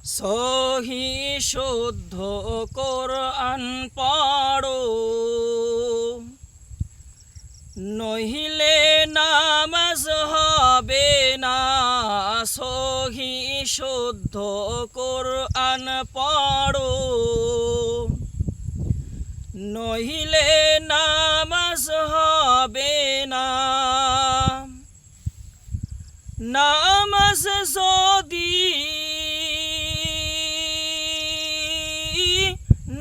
সহি শুদ্ধ কোরআন পড়ো, নহিলে নামাজ হবে না। সহি শুদ্ধ কোরআন পড়ো, নহিলে নামাজ হবে না। নামাজ যদি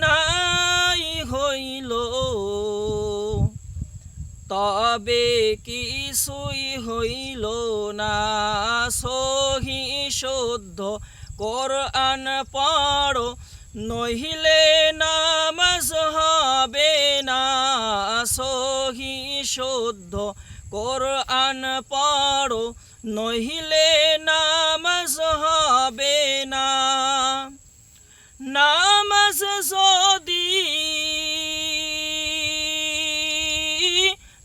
নাই হইল, তবে কিছুই হইল না। সহি শুদ্ধ কোরআন পড়ো, নহিলে নামাজ হবে না। সহি শুদ্ধ কোরআন পড়ো, নহিলে নামাজ হবে না। নামাজ যদি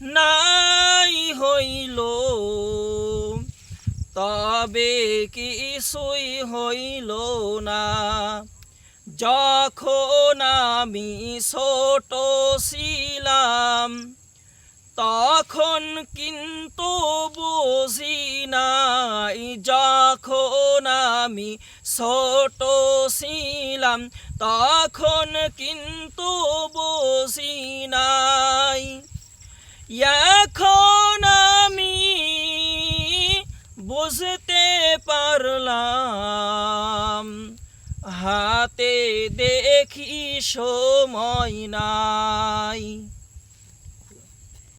নাই হইল, তবে কিছুই হইল না। যখন আমি ছোট ছিলাম, তখন কিন্তু বুঝি নাই। যখন আমি ছোট ছিলাম, তখন কিন্তু বুঝি নাই। এখন আমি বুঝতে পারলাম, হাতে দেখি সময় না।